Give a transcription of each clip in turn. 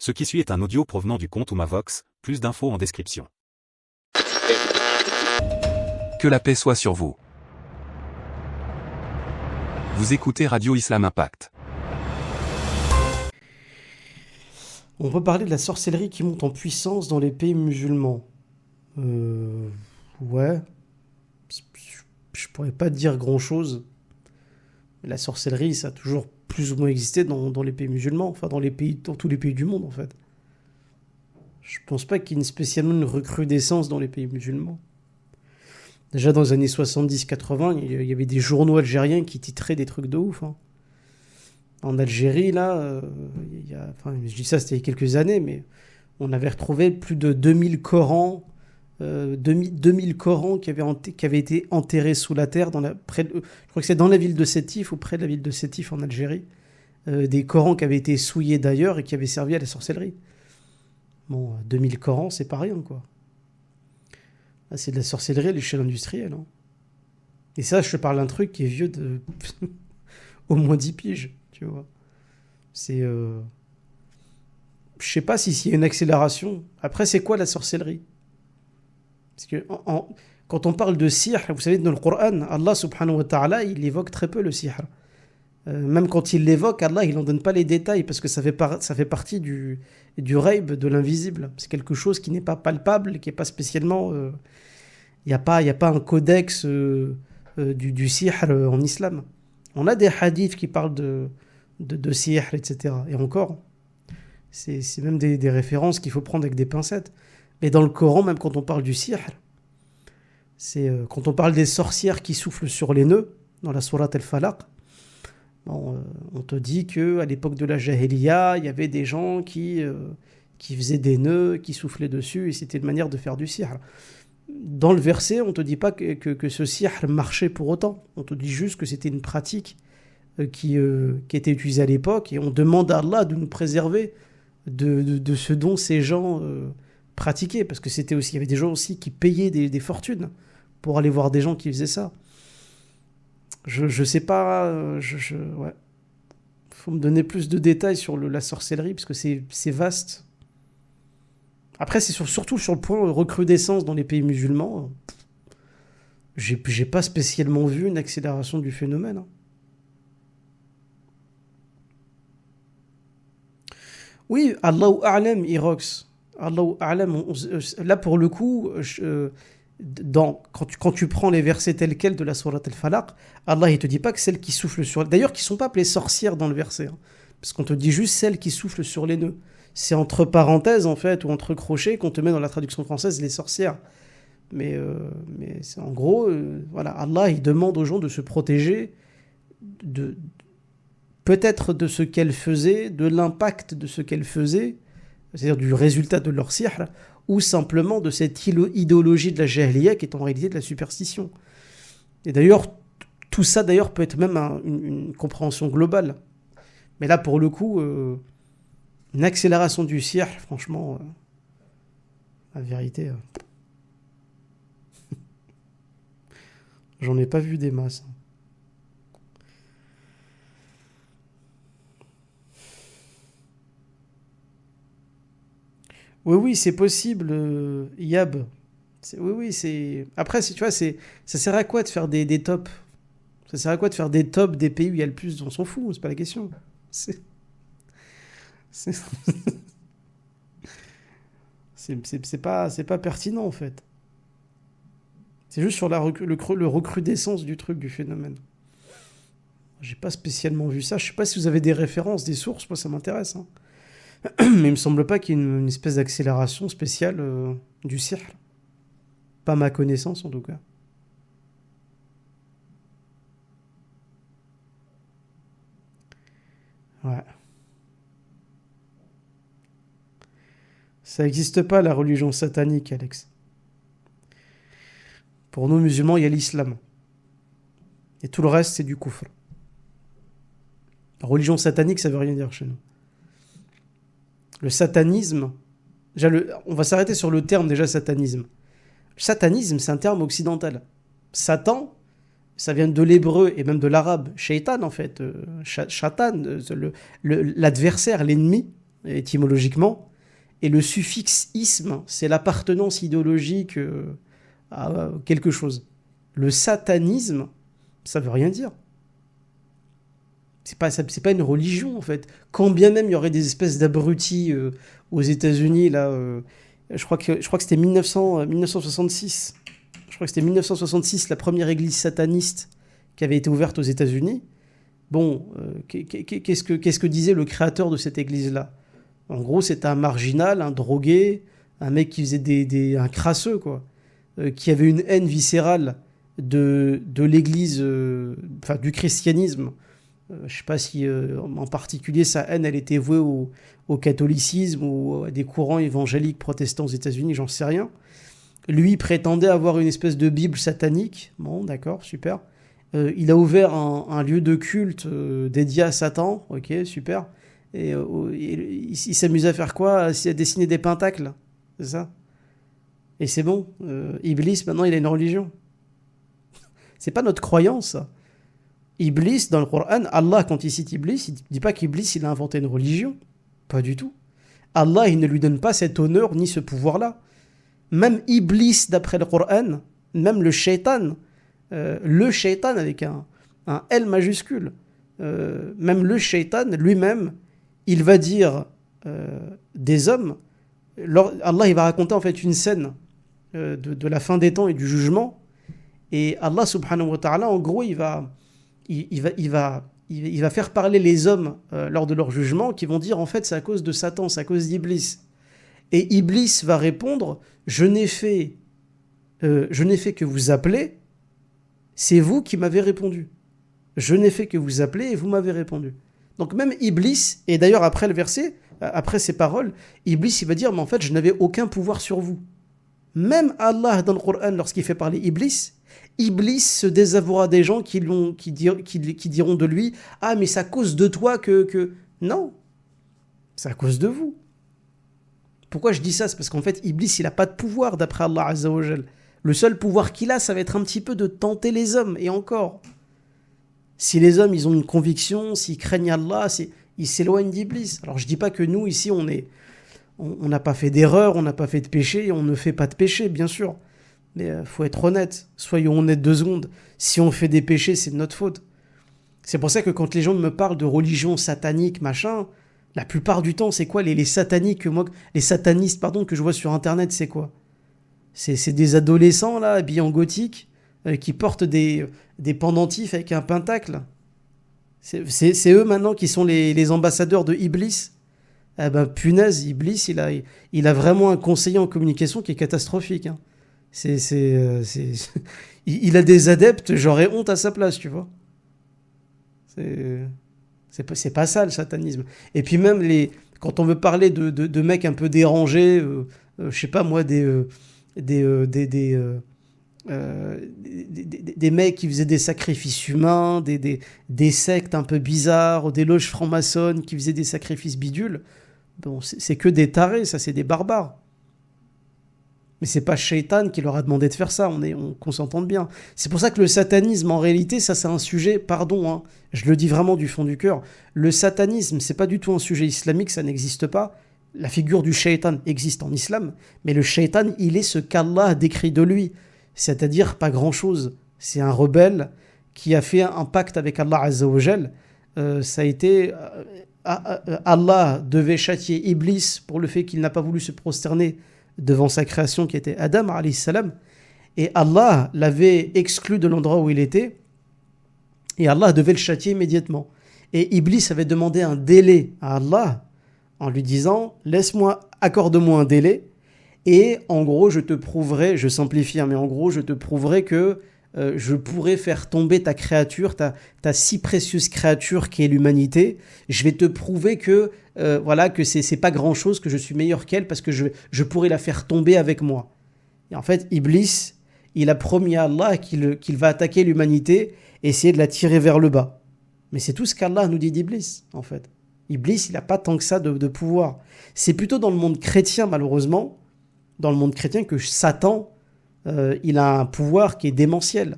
Ce qui suit est un audio provenant du compte Oumavox, plus d'infos en description. Que la paix soit sur vous. Vous écoutez Radio Islam Impact. On peut parler de la sorcellerie qui monte en puissance dans les pays musulmans. Ouais. Je pourrais pas dire grand-chose. La sorcellerie, ça a toujours plus ou moins existé dans les pays musulmans. Enfin, dans tous les pays du monde, en fait. Je pense pas qu'il y ait spécialement une recrudescence dans les pays musulmans. Déjà, dans les années 70-80, il y avait des journaux algériens qui titraient des trucs de ouf, hein. En Algérie, là, je dis ça, c'était il y a quelques années, mais on avait retrouvé plus de 2000 Corans, 2000 Corans qui avaient été enterrés sous la terre, je crois que c'est dans la ville de Sétif ou près de la ville de Sétif en Algérie, des Corans qui avaient été souillés d'ailleurs et qui avaient servi à la sorcellerie. Bon, 2000 Corans, c'est pas rien, quoi. Là, c'est de la sorcellerie à l'échelle industrielle, hein. Et ça, je te parle d'un truc qui est vieux de au moins 10 piges. Tu vois, c'est je sais pas s'il y a une accélération. Après, c'est quoi la sorcellerie? Parce que quand on parle de sihr, vous savez, dans le Coran, Allah subhanahu wa ta'ala, il évoque très peu le sihr. Même quand il l'évoque, Allah, il n'en donne pas les détails parce que ça fait partie du ghaib, de l'invisible. C'est quelque chose qui n'est pas palpable, qui n'est pas spécialement... Il n'y a pas un codex du sihr en islam. On a des hadiths qui parlent de sihr, etc. Et encore, c'est même des références qu'il faut prendre avec des pincettes. Mais dans le Coran, même quand on parle du sihr, c'est quand on parle des sorcières qui soufflent sur les nœuds, dans la sourate al-Falaq, on te dit qu'à l'époque de la Jahiliya, il y avait des gens qui faisaient des nœuds, qui soufflaient dessus, et c'était une manière de faire du sihr. Dans le verset, on ne te dit pas que ce sihr marchait pour autant. On te dit juste que c'était une pratique qui était utilisée à l'époque, et on demande à Allah de nous préserver de ce dont ces gens pratiquaient, parce que il y avait des gens aussi qui payaient des fortunes pour aller voir des gens qui faisaient ça. Je sais pas, ouais. Faut me donner plus de détails sur la sorcellerie, parce que c'est vaste. Après, c'est surtout sur le point recrudescence dans les pays musulmans. J'ai pas spécialement vu une accélération du phénomène, hein. Oui, Allahu A'lam, Irox. Allahu A'lam. Là, pour le coup, quand tu prends les versets tels quels de la sourate al-Falaq, Allah, il te dit pas que celles qui soufflent sur... D'ailleurs, qui sont pas appelées sorcières dans le verset, hein, parce qu'on te dit juste celles qui soufflent sur les nœuds. C'est entre parenthèses, en fait, ou entre crochets, qu'on te met dans la traduction française les sorcières. Mais c'est, en gros, voilà, Allah, il demande aux gens de se protéger peut-être de ce qu'elles faisaient, de l'impact de ce qu'elles faisaient, c'est-à-dire du résultat de leur sihr, ou simplement de cette idéologie de la jahiliya qui est en réalité de la superstition. Et d'ailleurs, tout ça d'ailleurs peut être même une compréhension globale. Mais là, pour le coup, une accélération du sihr, franchement, la vérité, j'en ai pas vu des masses. Oui, c'est possible, Yab. Oui, c'est... Après, tu vois, ça sert à quoi de faire des tops? Ça sert à quoi de faire des tops des pays où il y a le plus? On s'en fout, c'est pas la question. C'est pas pertinent, en fait. C'est juste sur le recrudescence du truc, du phénomène. J'ai pas spécialement vu ça. Je sais pas si vous avez des références, des sources, moi ça m'intéresse, hein. Mais il me semble pas qu'il y ait une espèce d'accélération spéciale du sihr. Pas à ma connaissance, en tout cas. Ouais. Ça n'existe pas, la religion satanique, Alex. Pour nous, musulmans, il y a l'islam. Et tout le reste, c'est du kufr. La religion satanique, ça veut rien dire chez nous. Le satanisme... on va s'arrêter sur le terme, déjà, satanisme. Le satanisme, c'est un terme occidental. Satan, ça vient de l'hébreu et même de l'arabe. Shaitan, en fait. Shaitan, l'adversaire, l'ennemi. étymologiquement. Et le suffixe isme, c'est l'appartenance idéologique à quelque chose. Le satanisme, ça veut rien dire. C'est pas une religion, en fait. Quand bien même il y aurait des espèces d'abrutis aux États-Unis, là, je crois que c'était 1966. Je crois que c'était 1966, la première église sataniste qui avait été ouverte aux États-Unis. Bon, qu'est-ce que disait le créateur de cette église-là ? En gros, c'était un marginal, un drogué, un mec qui faisait un crasseux, quoi, qui avait une haine viscérale de l'église, enfin du christianisme. Je sais pas si, en particulier, sa haine, elle était vouée au catholicisme ou à des courants évangéliques protestants aux États-Unis, j'en sais rien. Lui prétendait avoir une espèce de Bible satanique. Bon, d'accord, super. Il a ouvert un lieu de culte dédié à Satan. Ok, super. Et il s'amusait à faire quoi ? À dessiner des pentacles. C'est ça ? Et c'est bon. Iblis, maintenant, il a une religion. C'est pas notre croyance, ça. Iblis, dans le Coran, Allah, quand il cite Iblis, il ne dit pas qu'Iblis, il a inventé une religion. Pas du tout. Allah, il ne lui donne pas cet honneur ni ce pouvoir-là. Même Iblis, d'après le Coran, même le shaitan avec un L majuscule, même le shaitan lui-même, il va dire des hommes, Allah, il va raconter en fait une scène de la fin des temps et du jugement, et Allah subhanahu wa ta'ala, en gros, il va faire parler les hommes lors de leur jugement, qui vont dire en fait c'est à cause de Satan, c'est à cause d'Iblis. Et Iblis va répondre je n'ai fait que vous appeler, c'est vous qui m'avez répondu. Je n'ai fait que vous appeler et vous m'avez répondu. Donc même Iblis, et d'ailleurs après le verset, après ces paroles, Iblis il va dire mais en fait je n'avais aucun pouvoir sur vous. Même Allah dans le Coran, lorsqu'il fait parler Iblis se désavouera des gens qui diront de lui ah mais c'est à cause de toi que... Non, c'est à cause de vous. Pourquoi je dis ça ? C'est parce qu'en fait Iblis il n'a pas de pouvoir d'après Allah Azza wa Jal. Le seul pouvoir qu'il a, ça va être un petit peu de tenter les hommes, et encore. Si les hommes ils ont une conviction, s'ils craignent Allah, ils s'éloignent d'Iblis. Alors je dis pas que nous ici on n'a pas fait d'erreur, on n'a pas fait de péché, et on ne fait pas de péché, bien sûr. Mais faut être honnête, soyons honnêtes 2 secondes. Si on fait des péchés, c'est de notre faute. C'est pour ça que quand les gens me parlent de religion satanique, machin, la plupart du temps, c'est quoi les satanistes que je vois sur Internet, c'est quoi ? C'est des adolescents, là, habillés en gothique, qui portent des pendentifs avec un pentacle. C'est eux, maintenant, qui sont les ambassadeurs de Iblis. Eh ben, punaise, Iblis, il a vraiment un conseiller en communication qui est catastrophique, hein. Il a des adeptes, j'aurais honte à sa place, tu vois. C'est pas ça le satanisme. Et puis même quand on veut parler de mecs un peu dérangés, je sais pas moi, des mecs qui faisaient des sacrifices humains, des sectes un peu bizarres, des loges francs-maçonnes qui faisaient des sacrifices bidules, bon, c'est que des tarés, ça, c'est des barbares. Mais c'est pas Shaitan qui leur a demandé de faire ça, qu'on s'entende bien. C'est pour ça que le satanisme, en réalité, ça c'est un sujet, pardon, hein, je le dis vraiment du fond du cœur, le satanisme, c'est pas du tout un sujet islamique, ça n'existe pas. La figure du Shaitan existe en islam, mais le Shaitan, il est ce qu'Allah décrit de lui, c'est-à-dire pas grand-chose. C'est un rebelle qui a fait un pacte avec Allah Azza wa Jal. Ça a été... Allah devait châtier Iblis pour le fait qu'il n'a pas voulu se prosterner devant sa création qui était Adam alayhi salam, et Allah l'avait exclu de l'endroit où il était, et Allah devait le châtier immédiatement. Et Iblis avait demandé un délai à Allah en lui disant accorde-moi un délai, et en gros je te prouverai, je simplifie, mais en gros je te prouverai que je pourrai faire tomber ta créature, ta si précieuse créature qui est l'humanité. Je vais te prouver que que c'est pas grand chose, que je suis meilleur qu'elle, parce que je pourrai la faire tomber avec moi. Et en fait, Iblis, il a promis à Allah qu'il va attaquer l'humanité et essayer de la tirer vers le bas. Mais c'est tout ce qu'Allah nous dit d'Iblis, en fait. Iblis, il n'a pas tant que ça de pouvoir. C'est plutôt dans le monde chrétien, malheureusement, dans le monde chrétien, que Satan, il a un pouvoir qui est démentiel.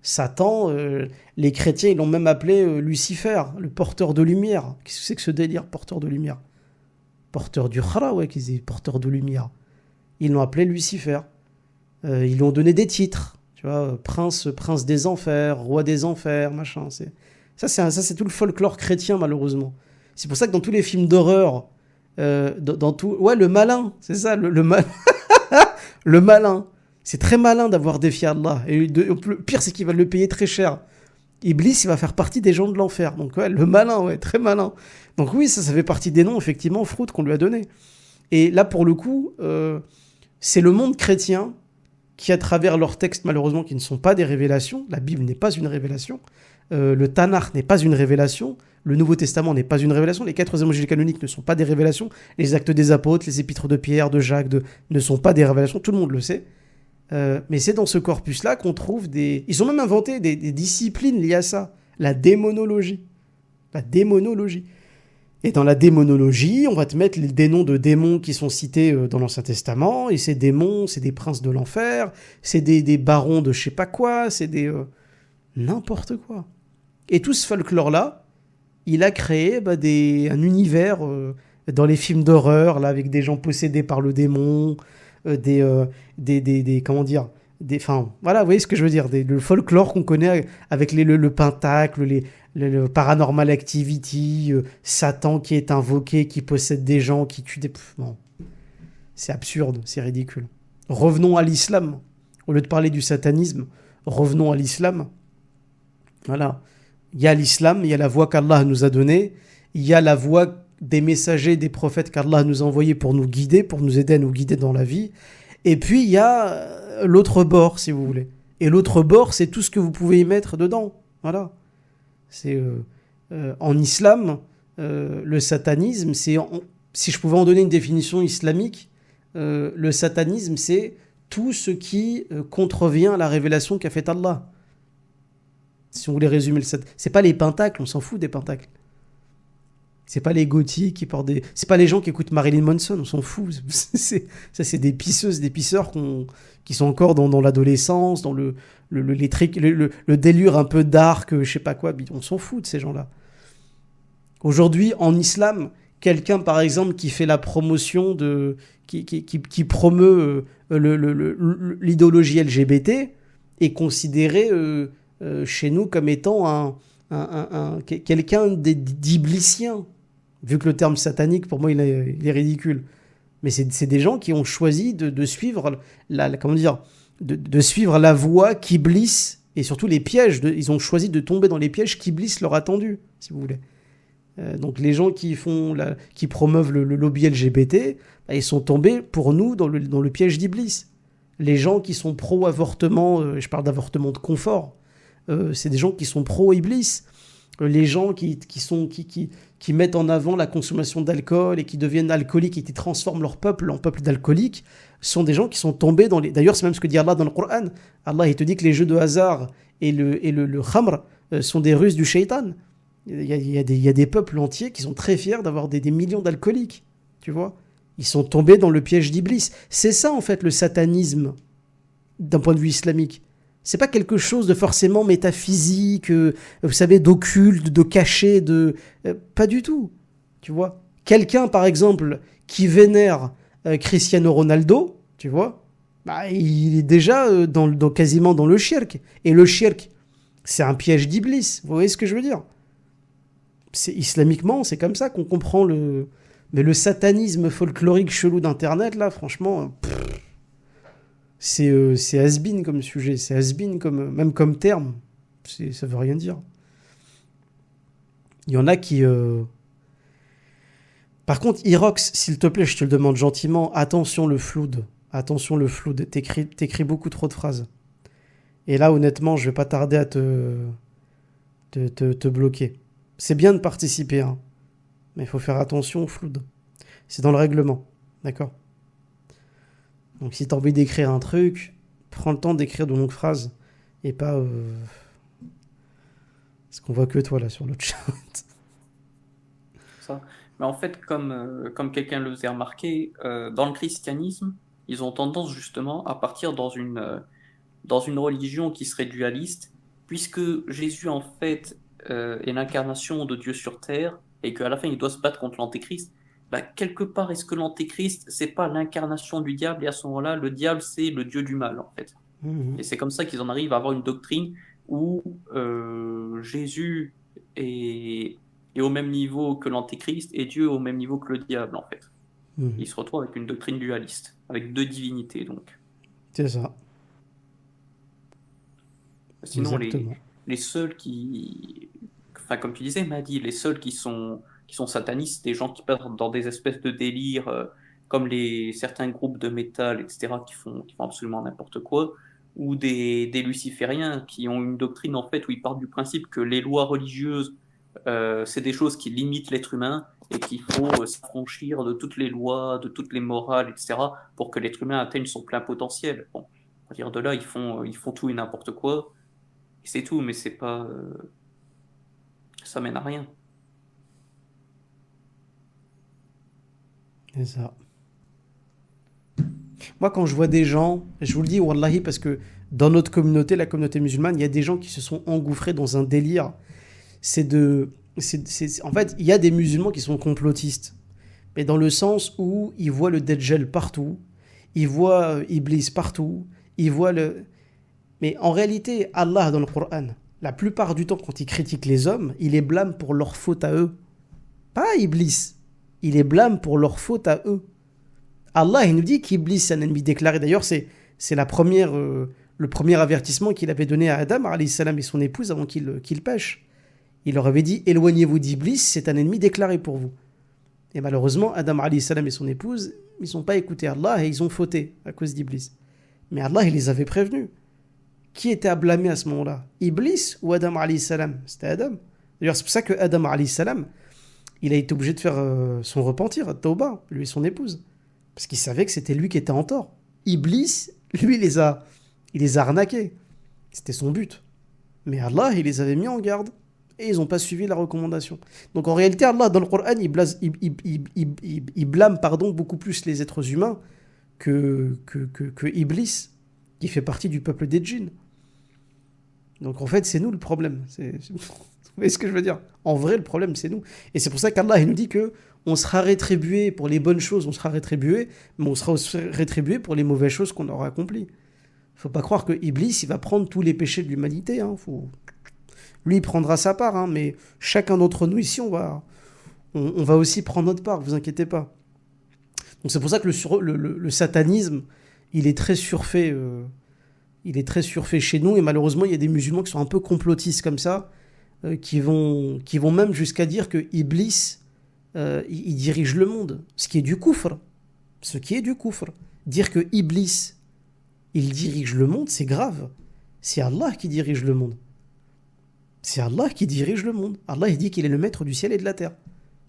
Satan, les chrétiens, ils l'ont même appelé Lucifer, le porteur de lumière. Qu'est-ce que c'est que ce délire, porteur de lumière ? porteur du khara, ouais, qui est porteur de lumière. Ils l'ont appelé Lucifer. Ils lui ont donné des titres, tu vois, prince des enfers, roi des enfers, machin. Ça, c'est tout le folklore chrétien, malheureusement. C'est pour ça que dans tous les films d'horreur, dans tout, ouais, le malin, c'est ça, le malin. Le malin. C'est très malin d'avoir défié Allah. Et le pire, c'est qu'il va le payer très cher. Iblis, il va faire partie des gens de l'enfer. Donc, ouais, le malin, ouais, très malin. Donc, oui, ça fait partie des noms, effectivement, Froud qu'on lui a donné. Et là, pour le coup, c'est le monde chrétien qui, à travers leurs textes, malheureusement, qui ne sont pas des révélations, la Bible n'est pas une révélation, le Tanakh n'est pas une révélation, le Nouveau Testament n'est pas une révélation, les 4 évangiles canoniques ne sont pas des révélations, les actes des apôtres, les épîtres de Pierre, de Jacques, ne sont pas des révélations, tout le monde le sait. Mais c'est dans ce corpus-là qu'on trouve des... Ils ont même inventé des disciplines liées à ça. La démonologie. La démonologie. Et dans la démonologie, on va te mettre des noms de démons qui sont cités dans l'Ancien Testament, et ces démons, c'est des princes de l'enfer, c'est des barons de je sais pas quoi, c'est des... n'importe quoi. Et tout ce folklore-là, il a créé un univers dans les films d'horreur, là, avec des gens possédés par le démon, comment dire, enfin, voilà, vous voyez ce que je veux dire, le folklore qu'on connaît avec le pentacle, le paranormal activity, Satan qui est invoqué, qui possède des gens, qui tue des... Non. C'est absurde, c'est ridicule. Revenons à l'islam. Au lieu de parler du satanisme, revenons à l'islam. Voilà. Il y a l'islam, il y a la voie qu'Allah nous a donnée, il y a la voie des messagers, des prophètes qu'Allah nous a envoyés pour nous guider, pour nous aider à nous guider dans la vie. Et puis, il y a l'autre bord, si vous voulez. Et l'autre bord, c'est tout ce que vous pouvez y mettre dedans. Voilà. C'est en islam, le satanisme, si je pouvais en donner une définition islamique, le satanisme, c'est tout ce qui contrevient à la révélation qu'a faite Allah. Si on voulait résumer c'est pas les pentacles, on s'en fout des pentacles. C'est pas les gothiques qui portent des... C'est pas les gens qui écoutent Marilyn Manson, on s'en fout. C'est des pisseuses, des pisseurs qui sont encore dans l'adolescence, dans le délire un peu dark, je sais pas quoi. On s'en fout de ces gens-là. Aujourd'hui, en islam, quelqu'un, par exemple, qui fait la promotion qui promeut l'idéologie LGBT est considéré chez nous comme étant quelqu'un d'iblicien. Vu que le terme satanique, pour moi, il est ridicule. Mais c'est des gens qui ont choisi de suivre de suivre la voie qu'Iblis, et surtout les pièges, ils ont choisi de tomber dans les pièges qu'Iblis leur a tendus, si vous voulez. Donc les gens qui promeuvent le lobby LGBT, ils sont tombés pour nous dans le piège d'Iblis. Les gens qui sont pro-avortement, je parle d'avortement de confort, c'est des gens qui sont pro-Iblis. Les gens qui mettent en avant la consommation d'alcool et qui deviennent alcooliques et qui transforment leur peuple en peuple d'alcooliques sont des gens qui sont tombés dans les... D'ailleurs, c'est même ce que dit Allah dans le Coran. Allah, il te dit que les jeux de hasard et le khamr sont des ruses du shaitan. Il y a des peuples entiers qui sont très fiers d'avoir des millions d'alcooliques, tu vois. Ils sont tombés dans le piège d'Iblis. C'est ça, en fait, le satanisme, d'un point de vue islamique. C'est pas quelque chose de forcément métaphysique, vous savez, d'occulte, de caché, pas du tout, tu vois. Quelqu'un, par exemple, qui vénère Cristiano Ronaldo, tu vois, il est déjà quasiment dans le shirk. Et le shirk, c'est un piège d'Iblis, vous voyez ce que je veux dire? Islamiquement, c'est comme ça qu'on comprend Mais le satanisme folklorique chelou d'Internet, là, franchement... C'est has-been comme sujet, c'est has-been même comme terme, ça veut rien dire. Il y en a qui... Par contre, Irox, s'il te plaît, je te le demande gentiment, attention le flood, t'écris beaucoup trop de phrases. Et là, honnêtement, je vais pas tarder à te bloquer. C'est bien de participer, hein, mais il faut faire attention au flood. C'est dans le règlement, d'accord ? Donc si t'as envie d'écrire un truc, prends le temps d'écrire de longues phrases et pas... Parce qu'on voit que toi là sur le chat. Ça. Mais en fait, comme quelqu'un le faisait remarquer, dans le christianisme, ils ont tendance justement à partir dans une religion qui serait dualiste, puisque Jésus en fait est l'incarnation de Dieu sur terre et qu'à la fin il doit se battre contre l'antéchrist. bah, quelque part, est-ce que l'antéchrist, c'est pas l'incarnation du diable, et à ce moment-là, le diable, c'est le dieu du mal, en fait. Mhm. Et c'est comme ça qu'ils en arrivent à avoir une doctrine où Jésus est au même niveau que l'antéchrist et Dieu au même niveau que le diable, en fait. Mhm. Ils se retrouvent avec une doctrine dualiste, avec deux divinités, donc. C'est ça, Sinon, exactement. les seuls qui, enfin, comme tu disais, Mahdi, les seuls qui sont satanistes, des gens qui partent dans des espèces de délires, comme certains groupes de métal, etc., qui font absolument n'importe quoi, ou des lucifériens qui ont une doctrine, en fait, où ils partent du principe que les lois religieuses, c'est des choses qui limitent l'être humain et qu'il faut s'affranchir de toutes les lois, de toutes les morales, etc., pour que l'être humain atteigne son plein potentiel. Bon, à dire de là, ils font tout et n'importe quoi. Et c'est tout, mais c'est pas, ça mène à rien. C'est ça. Moi, quand je vois des gens, je vous le dis, wallahi, parce que dans notre communauté, la communauté musulmane, il y a des gens qui se sont engouffrés dans un délire. C'est de. En fait, il y a des musulmans qui sont complotistes. Mais dans le sens où ils voient le Dajjal partout, ils voient Iblis partout, ils voient le. Mais en réalité, Allah, dans le Coran, la plupart du temps, quand il critique les hommes, il les blâme pour leur faute à eux. Pas Iblis. Il les blâme pour leur faute à eux. Allah, il nous dit qu'Iblis est un ennemi déclaré. D'ailleurs, c'est le premier avertissement qu'il avait donné à Adam alayhi salam et son épouse avant qu'il pêche. Il leur avait dit, éloignez-vous d'Iblis, c'est un ennemi déclaré pour vous. Et malheureusement, Adam alayhi salam et son épouse, ils n'ont pas écouté Allah et ils ont fauté à cause d'Iblis. Mais Allah, il les avait prévenus. Qui était à blâmer à ce moment-là? Iblis ou Adam alayhi salam? C'était Adam. D'ailleurs, c'est pour ça que Adam alayhi salam, il a été obligé de faire son repentir, Tauba, lui et son épouse. Parce qu'il savait que c'était lui qui était en tort. Iblis, lui, il les a arnaqués. C'était son but. Mais Allah, il les avait mis en garde. Et ils n'ont pas suivi la recommandation. Donc en réalité, Allah, dans le Coran, il blâme beaucoup plus les êtres humains que Iblis, qui fait partie du peuple des djinns. Donc en fait, c'est nous le problème. Vous voyez ce que je veux dire? En vrai, le problème, c'est nous. Et c'est pour ça qu'Allah, il nous dit que on sera rétribué pour les bonnes choses, on sera rétribué, mais on sera aussi rétribué pour les mauvaises choses qu'on aura accomplies. Faut pas croire que Iblis, il va prendre tous les péchés de l'humanité. Lui, il prendra sa part, hein, mais chacun d'entre nous ici, on va aussi prendre notre part, vous inquiétez pas. Donc c'est pour ça que le satanisme, il est très surfait. Il est très surfait chez nous, et malheureusement, il y a des musulmans qui sont un peu complotistes comme ça, qui vont même jusqu'à dire que Iblis, il dirige le monde, ce qui est du koufr. Dire que Iblis, il dirige le monde, c'est grave. C'est Allah qui dirige le monde. C'est Allah qui dirige le monde. Allah, il dit qu'il est le maître du ciel et de la terre.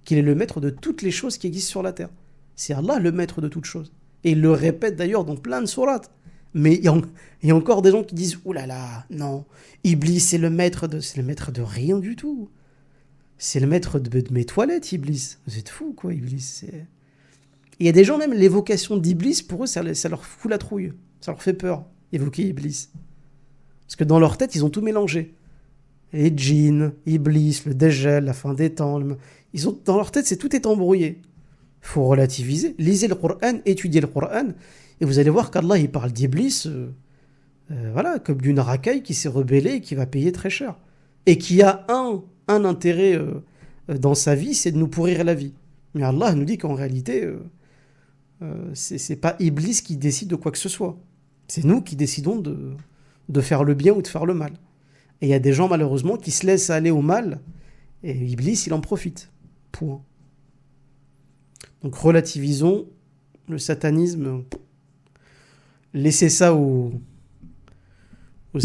Qu'il est le maître de toutes les choses qui existent sur la terre. C'est Allah le maître de toutes choses. Et il le répète d'ailleurs dans plein de sourates. Mais il y a encore des gens qui disent « Ouh là là, non, Iblis, c'est le maître de rien du tout. C'est le maître de mes toilettes, Iblis. Vous êtes fous, quoi, Iblis. » Il y a des gens, même, l'évocation d'Iblis, pour eux, ça leur fout la trouille. Ça leur fait peur, évoquer Iblis. Parce que dans leur tête, ils ont tout mélangé. Les djinns, Iblis, le Dajjal, la fin des temps. Dans leur tête, tout est embrouillé. Il faut relativiser. Lisez le Coran, étudiez le Coran, et vous allez voir qu'Allah, il parle d'Iblis, comme d'une racaille qui s'est rebellée et qui va payer très cher. Et qui a un intérêt dans sa vie, c'est de nous pourrir la vie. Mais Allah nous dit qu'en réalité, c'est pas Iblis qui décide de quoi que ce soit. C'est nous qui décidons de faire le bien ou de faire le mal. Et il y a des gens, malheureusement, qui se laissent aller au mal, et Iblis, il en profite. Point. Donc relativisons le satanisme. Laissez ça aux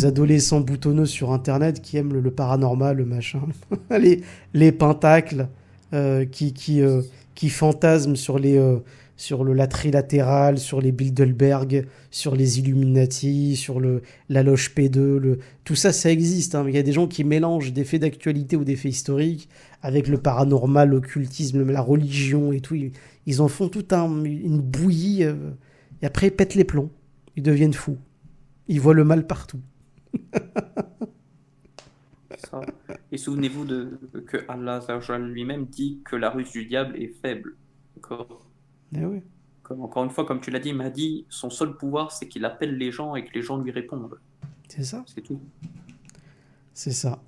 adolescents boutonneux sur Internet qui aiment le paranormal, le machin. les pentacles qui fantasment sur la trilatérale, sur les Bilderberg, sur les Illuminati, sur la loge P2. Tout ça, ça existe. Hein. Il y a des gens qui mélangent des faits d'actualité ou des faits historiques avec le paranormal, l'occultisme, la religion et tout. Ils en font toute une bouillie et après ils pètent les plombs. Ils deviennent fous. Ils voient le mal partout. Ça. Et souvenez-vous que Allah Azza wa Jalla lui-même dit que la ruse du diable est faible. D'accord. Eh oui, Encore une fois, comme tu l'as dit, Mahdi, son seul pouvoir, c'est qu'il appelle les gens et que les gens lui répondent. c'est ça. C'est tout. C'est ça.